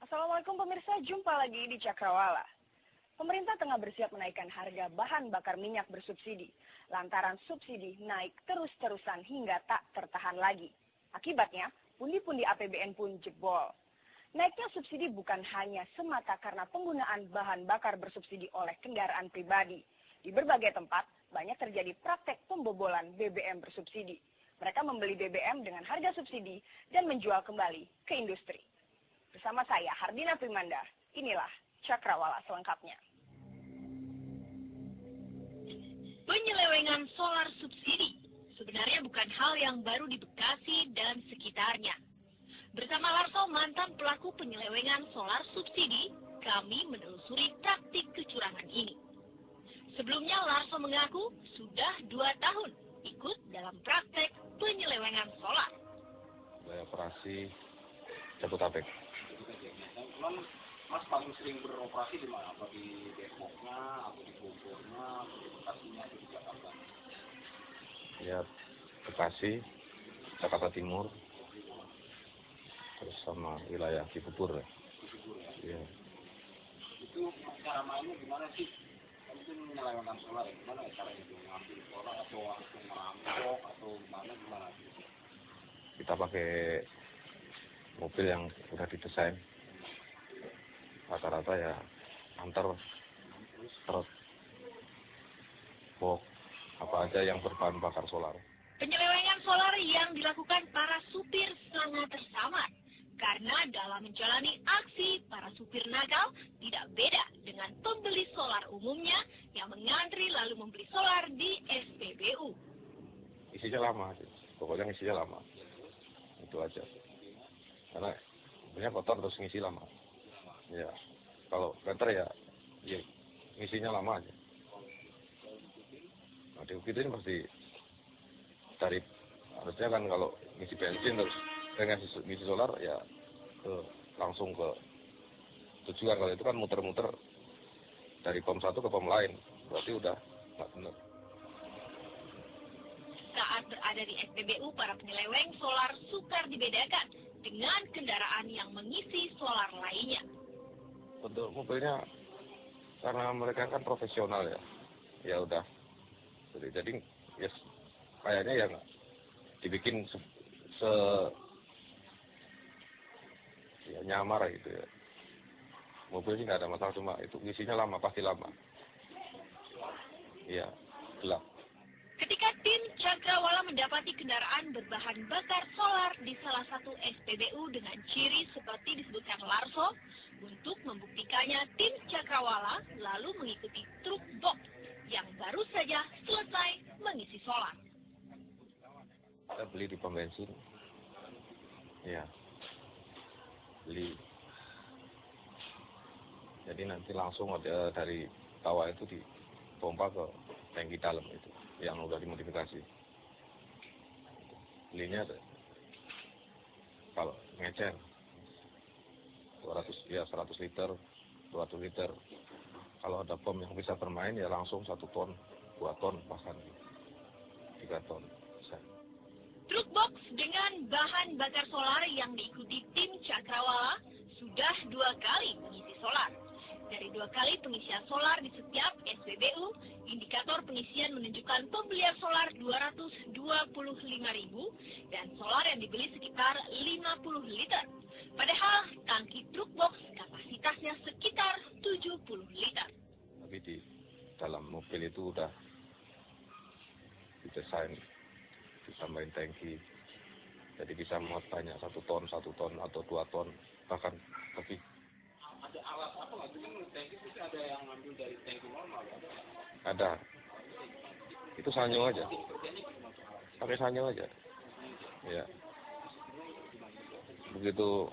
Assalamualaikum pemirsa, jumpa lagi di Cakrawala. Pemerintah tengah bersiap menaikkan harga bahan bakar minyak bersubsidi, lantaran subsidi naik terus-terusan hingga tak tertahan lagi. Akibatnya, pundi-pundi APBN pun jebol. Naiknya subsidi bukan hanya semata karena penggunaan bahan bakar bersubsidi oleh kendaraan pribadi. Di berbagai tempat, banyak terjadi praktek pembobolan BBM bersubsidi. Mereka membeli BBM dengan harga subsidi dan menjual kembali ke industri. Bersama saya, Hardina Primanda, inilah Cakrawala selengkapnya. Penyelewengan solar subsidi sebenarnya bukan hal yang baru di Bekasi dan sekitarnya. Bersama Larso, mantan pelaku penyelewengan solar subsidi, kami menelusuri praktik kecurangan ini. Sebelumnya Larso mengaku sudah 2 tahun ikut dalam praktek penyelewengan solar. Saya operasi Jabodetabek. Mas paling sering beroperasi di mana? Apa di Depoknya, atau di Bogornya, atau di Bekasinya, atau di Jakarta? Ya, Bekasi, Jakarta Timur, terus sama wilayah Cibubur. Cibubur ya? Iya. Itu cara mainnya gimana sih? Mungkin menyelewengkan solar ya? Gimana ya caranya itu? Ngambil solar atau langsung merampok atau gimana gitu? Kita pakai mobil yang udah didesain. Rata-rata ya antar truk, box, apa aja yang berbahan bakar solar. Penyelewengan solar yang dilakukan para supir sangat tersamar. Karena dalam menjalani aksi, para supir nakal tidak beda dengan pembeli solar umumnya yang mengantri lalu membeli solar di SPBU. Isinya lama, pokoknya isinya lama. Itu aja. Karena punya kotor terus ngisi lama. Ya, kalau meter ya ngisinya lama aja. Nah, diukitin pasti dari, harusnya kan kalau ngisi bensin terus dengan ngisi solar ya langsung ke tujuan. Kalau itu kan muter-muter dari pom satu ke pom lain, berarti udah nggak benar. Saat berada di SPBU, para penyeleweng solar sukar dibedakan dengan kendaraan yang mengisi solar lainnya. Untuk mobilnya, karena mereka kan profesional ya udah. Jadi ya kayaknya ya nggak dibikin ya nyamar gitu ya. Mobil sih nggak ada masalah, cuma itu isinya lama, pasti lama. Iya, gelap. Ketika tim Cakrawala mendapati kendaraan berbahan bakar solar di salah satu SPBU dengan ciri seperti disebutkan Larso, untuk membuktikannya tim Cakrawala lalu mengikuti truk box yang baru saja selesai mengisi solar. Kita beli di pom bensin. Ya, beli. Jadi nanti langsung dari tawa itu dipompa ke tangki dalam itu yang udah dimodifikasi. Belinya kalau ngecer 100 liter, 200 liter. Kalau ada pom yang bisa bermain ya langsung 1 ton, 2 ton, bahkan 3 ton. Bisa. Truk box dengan bahan bakar solar yang diikuti tim Cakrawala sudah 2 kali mengisi solar. Dari 2 kali pengisian solar di setiap SPBU, indikator pengisian menunjukkan pembelian solar 225.000 dan solar yang dibeli sekitar 50 liter. Padahal tangki truk box kapasitasnya sekitar 70 liter. Tapi di dalam mobil itu udah didesain, ditambahin tangki. Jadi bisa muat banyak, 1 ton atau 2 ton, bahkan lebih. Ada alat apa nggak? Itu kan tangki itu ada yang ngambil dari tangki normal, ada? Ada. Itu sanyo aja. Pakai sanyo aja. Ya. begitu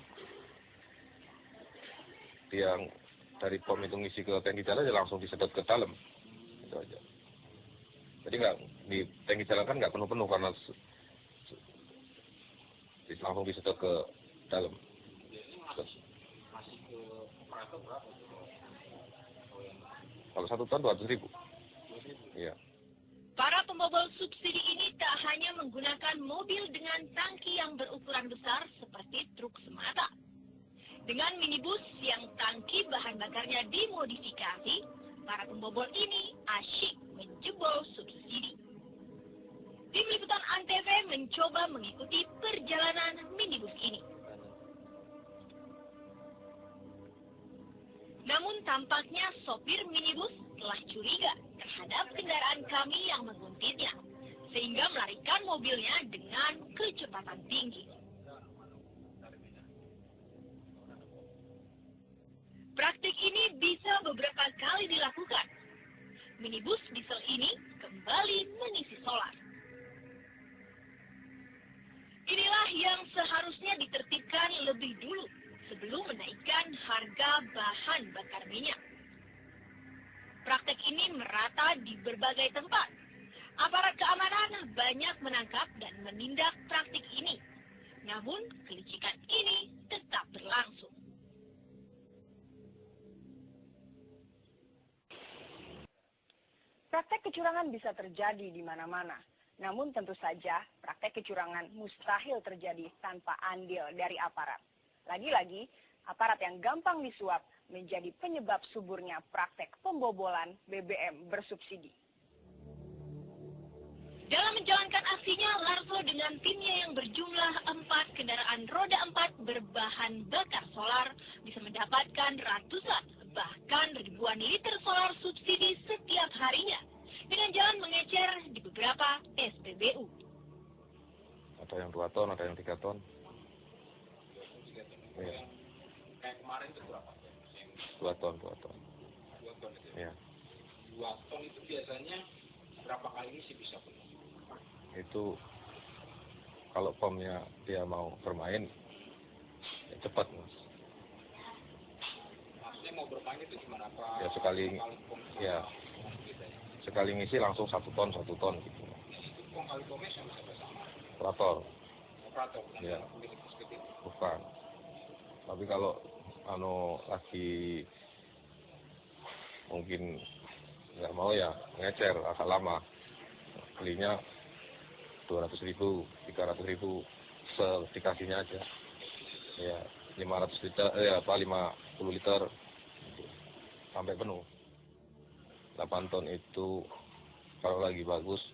yang dari pom itu ngisi ke tangki jalan ya langsung disedot ke dalam, itu aja. Jadi nggak di tangki jalan kan nggak penuh-penuh karena langsung disedot ke dalam. Biasanya masih ke operator berapa? Kalau 1 ton 200.000. Iya. Para pembobol subsidi ini tak hanya menggunakan mobil dengan tangki yang berukuran besar seperti truk semata. Dengan minibus yang tangki bahan bakarnya dimodifikasi, para pembobol ini asyik menjebol subsidi. Tim Liputan ANTV mencoba mengikuti perjalanan minibus ini. Namun tampaknya sopir minibus telah curiga terhadap kendaraan kami yang menguntitnya, sehingga melarikan mobilnya dengan kecepatan tinggi. Praktik ini bisa beberapa kali dilakukan. Minibus diesel ini kembali mengisi solar. Inilah yang seharusnya ditertibkan lebih dulu sebelum menaikkan harga bahan bakar minyak. Praktek ini merata di berbagai tempat. Aparat keamanan banyak menangkap dan menindak praktik ini. Namun, kelicikan ini tetap berlangsung. Praktek kecurangan bisa terjadi di mana-mana. Namun tentu saja praktek kecurangan mustahil terjadi tanpa andil dari aparat. Lagi-lagi, aparat yang gampang disuap menjadi penyebab suburnya praktek pembobolan BBM bersubsidi. Dalam menjalankan aksinya, Larso dengan timnya yang berjumlah 4 kendaraan roda 4 berbahan bakar solar bisa mendapatkan ratusan, bahkan ribuan liter solar subsidi setiap harinya dengan jalan mengecer di beberapa SPBU. Ada yang 2 ton, ada yang 3 ton. Iya. Kayak kemarin itu berapa? 2 ton. 2 ton itu. Ya. 2 ton itu biasanya berapa kali sih bisa penuh? Itu kalau pomnya dia mau bermain ya cepat, Mas. Maksudnya mau bermain itu gimana? Apa? Ya sekali ngisi langsung 1 ton gitu. Itu pom kali pomnya sama. Operator. Operator. Ya. Seperti itu. Bukan. Tapi kalau lagi mungkin nggak mau ya ngecer agak lama, belinya 200.000, 300.000 sedikasinya aja. Ya 500 liter, 50 liter sampai penuh. 8 ton itu kalau lagi bagus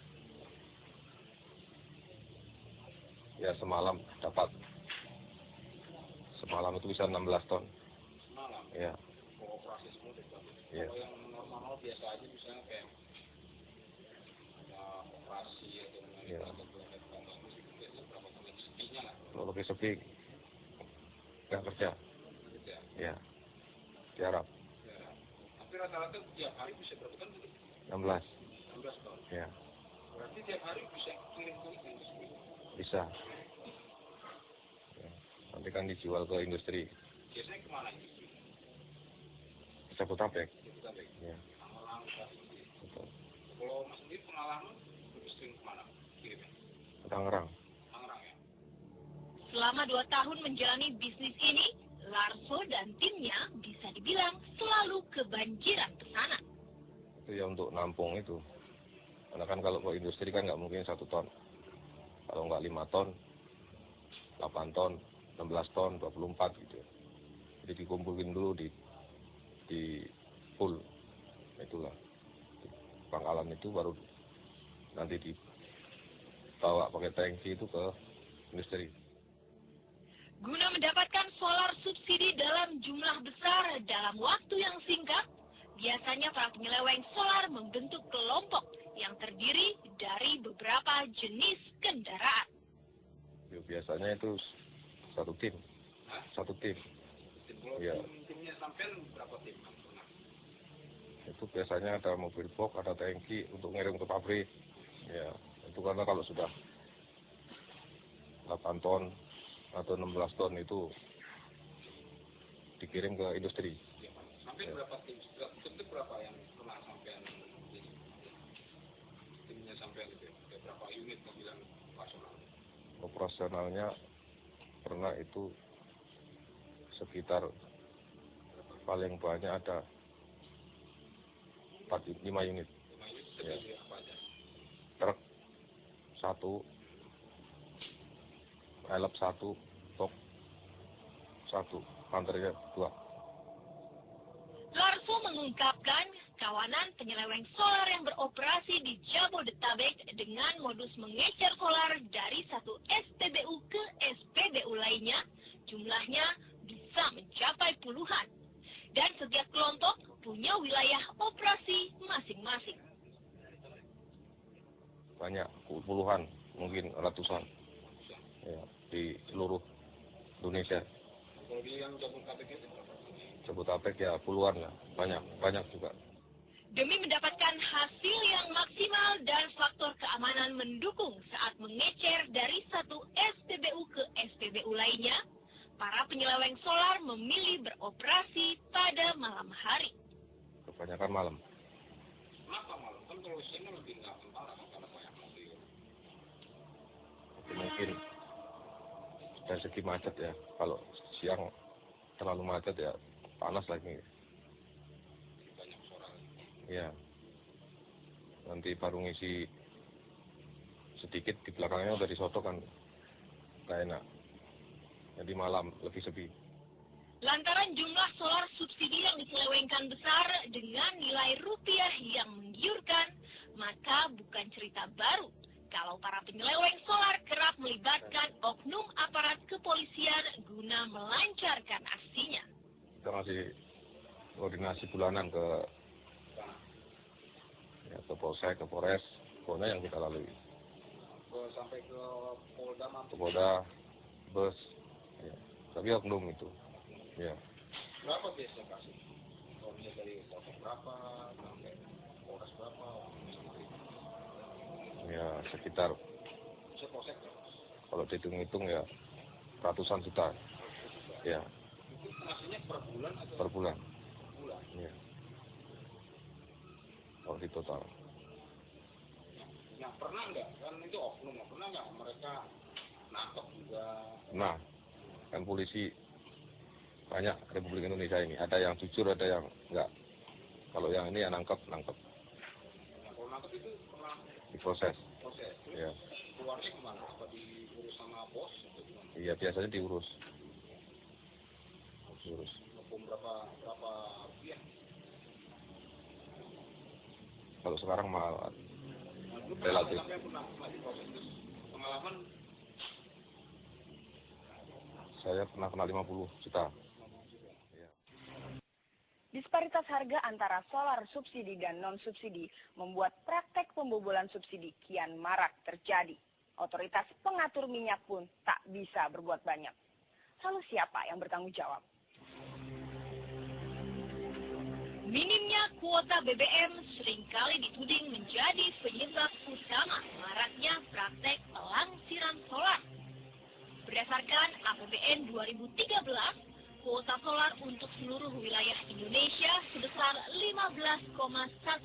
ya semalam dapat. Semalam itu bisa 16 ton. Semalam? Ya. Operasi semua itu. Ya. Kalau yang normal biasa aja misalnya kayak operasi atau Ya. atau bagus itu biasanya berapa kali sepinya lah. Kalau lebih sepi nggak kerja. Gitu ya. Ya. Tiarap. Ya. Tapi rata-rata tiap hari bisa berapa ton? 16. 16 ton. Ya. Berarti tiap hari bisa kirim ke industri. Bisa. Ya. Nanti kan dijual ke industri. Biasanya kemana industri? Jabodetabek. Jabodetabek. Ya. Tangerang, Bekasi. Betul. Kalau Mas sendiri pengalaman lebih sering kemana kirimnya? Tangerang. Tangerang ya. Selama 2 tahun menjalani bisnis ini, Larso dan timnya bisa dibilang selalu kebanjiran pesanan. Itu ya untuk nampung itu. Karena kan kalau ke industri kan nggak mungkin 1 ton. Kalau nggak 5 ton, 8 ton, 16 ton, 24 gitu. Jadi dikumpulin dulu di pool. Itulah. Di pangkalan itu baru nanti dibawa pakai tangki itu ke industri. Guna mendapatkan solar subsidi dalam jumlah besar dalam waktu yang singkat, biasanya para penyeleweng solar membentuk kelompok yang terdiri dari beberapa jenis kendaraan. Ya, biasanya itu satu tim. Satu tim. Kalau Ya. timnya sampai berapa tim? Pernah? Itu biasanya ada mobil box, ada tangki untuk ngirim ke pabrik. Ya, itu karena kalau sudah 8 ton, atau 16 ton itu dikirim ke industri. Sampai berapa tim berapa yang pernah sampean ini? Timnya sampean itu berapa unit mobilan operasional? Operasionalnya pernah itu sekitar paling banyak ada 5 unit. 5 unit Ya. apa aja? Truk 1, elep 1, box 1, panternya 2. Larso mengungkapkan kawanan penyeleweng solar yang beroperasi di Jabodetabek dengan modus mengecer solar dari satu SPBU ke SPBU lainnya jumlahnya bisa mencapai puluhan. Dan setiap kelompok punya wilayah operasi masing-masing. Banyak, puluhan, mungkin ratusan ya, di seluruh Indonesia. Kalau di yang Jabodetabek itu berapa? Jabodetabek ya puluhan lah, banyak juga. Demi mendapatkan hasil yang maksimal dan faktor keamanan mendukung saat mengecer dari satu SPBU ke SPBU lainnya, para penyeleweng solar memilih beroperasi pada malam hari. Kebanyakan malam. Kenapa malam? Kan kalau siang lebih nggak tentara kan karena banyak mobil. Mungkin dari segi macet ya, kalau siang terlalu macet ya panas lagi. Banyak suara. Ya, nanti baru ngisi sedikit di belakangnya udah disoto kan gak enak. Jadi malam lebih sepi. Lantaran jumlah solar subsidi yang diselewengkan besar dengan nilai rupiah yang menggiurkan, maka bukan cerita baru kalau para penyeleweng solar kerap melibatkan oknum aparat kepolisian guna melancarkan aksinya. Kita masih koordinasi bulanan ke Polsek, ke Polres, pokoknya yang kita lalui. Sampai ke Polda Ke Polda, bus, ya. Tapi oknum itu. Ya. berapa biasanya kasih? Kalau misalnya dari Polsek berapa, sampai Polres berapa, sama itu. Ya sekitar Polsek berapa? kalau dihitung-hitung ya ratusan juta. Ya. Itu ngasihnya per bulan atau Per bulan. per bulan? Ya. Kalau di total. Nah pernah nggak, kan itu oknum, pernah nggak mereka nangkep juga? Nah, kan polisi banyak Republik Indonesia ini. Ada yang jujur, ada yang enggak. Kalau yang ini ya nangkep. Nah kalau nangkep itu pernah Diproses. proses, terus Ya. keluarnya gimana? Apa diurus sama bos atau gimana? Iya, biasanya diurus. Hukum berapa rupiah? Kalau sekarang mahal. Nah, dulu Relatif. sampai pernah diproses, terus pengalaman Saya pernah kena 50 juta. Ya. Disparitas harga antara solar subsidi dan non-subsidi membuat praktek pembobolan subsidi kian marak terjadi. Otoritas pengatur minyak pun tak bisa berbuat banyak. Lalu siapa yang bertanggung jawab? Minimnya kuota BBM seringkali dituding menjadi penyebab utama maraknya praktek pelangsiran solar. Berdasarkan APBN 2013, kuota solar untuk seluruh wilayah Indonesia sebesar 15,1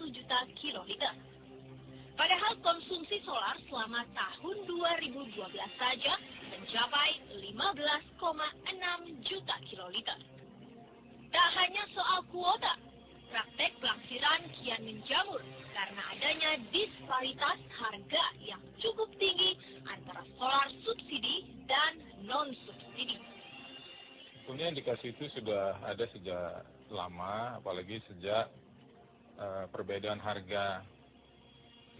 juta kiloliter. Padahal konsumsi solar selama tahun 2012 saja mencapai 15,6 juta kiloliter. Tak hanya soal kuota, praktek pelangsiran kian menjamur karena adanya disparitas harga yang cukup tinggi antara solar subsidi dan non-subsidi. Sebetulnya indikasi itu sudah ada sejak lama, apalagi sejak perbedaan harga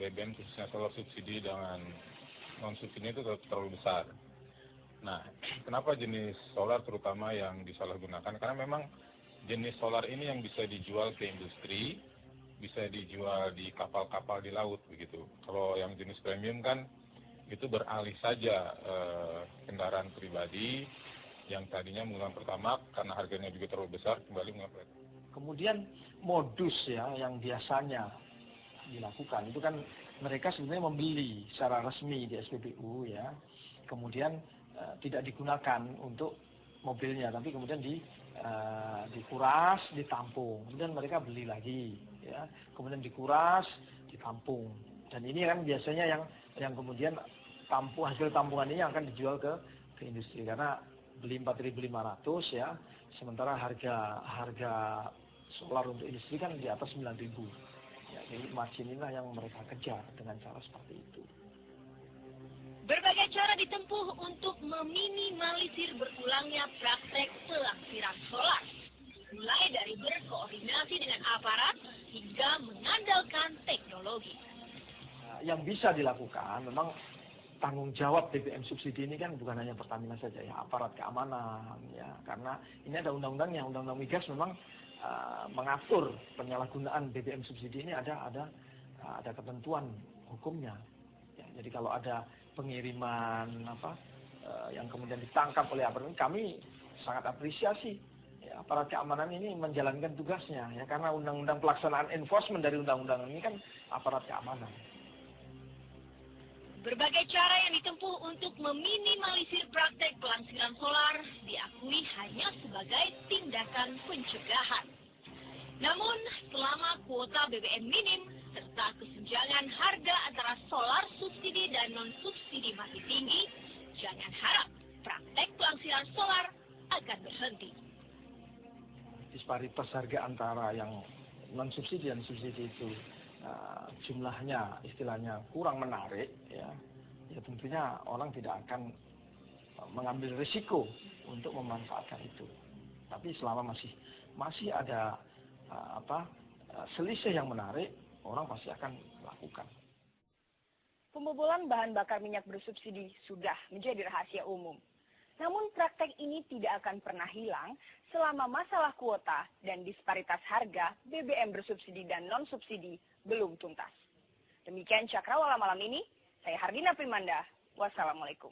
BBM khususnya solar subsidi dengan non-subsidi itu terlalu besar. Nah, kenapa jenis solar terutama yang disalahgunakan? Karena memang jenis solar ini yang bisa dijual ke industri, bisa dijual di kapal-kapal di laut begitu. Kalau yang jenis premium kan itu beralih saja kendaraan pribadi yang tadinya menggunakan Pertamax karena harganya juga terlalu besar kembali menggunakan. Kemudian modus ya yang biasanya dilakukan itu kan mereka sebenarnya membeli secara resmi di SPBU ya. Kemudian tidak digunakan untuk mobilnya, tapi kemudian dikuras, ditampung, kemudian mereka beli lagi, ya, kemudian dikuras, ditampung, dan ini kan biasanya yang kemudian hasil tampungan ini akan dijual ke industri karena beli 4.500 ya, sementara harga solar untuk industri kan di atas 9.000. Ya, jadi margin inilah yang mereka kejar dengan cara seperti itu. Berbagai cara ditempuh untuk meminimalisir berulangnya praktek pelangsiran solar. Mulai dari berkoordinasi dengan aparat hingga mengandalkan teknologi. Yang bisa dilakukan memang tanggung jawab BBM subsidi ini kan bukan hanya Pertamina saja ya, aparat keamanan ya, karena ini ada undang-undangnya, undang-undang migas memang mengatur penyalahgunaan BBM subsidi ini ada ketentuan hukumnya. Ya, jadi kalau ada pengiriman yang kemudian ditangkap oleh aparat, kami sangat apresiasi ya, aparat keamanan ini menjalankan tugasnya ya, karena undang-undang pelaksanaan enforcement dari undang-undang ini kan aparat keamanan. Berbagai cara yang ditempuh untuk meminimalisir praktek pelangsiran solar diakui hanya sebagai tindakan pencegahan. Namun, selama kuota BBM minim serta kesenjangan harga antara solar subsidi dan non-subsidi masih tinggi, jangan harap praktek pelangsiran solar akan berhenti. Disparitas harga antara yang non-subsidi dan subsidi itu jumlahnya istilahnya kurang menarik ya tentunya orang tidak akan mengambil risiko untuk memanfaatkan itu. Tapi selama masih ada selisih yang menarik, orang pasti akan melakukan. Pembobolan bahan bakar minyak bersubsidi sudah menjadi rahasia umum. Namun praktek ini tidak akan pernah hilang selama masalah kuota dan disparitas harga BBM bersubsidi dan non-subsidi belum tuntas. Demikian Cakrawala malam ini, saya Hardina Primanda. Wassalamualaikum.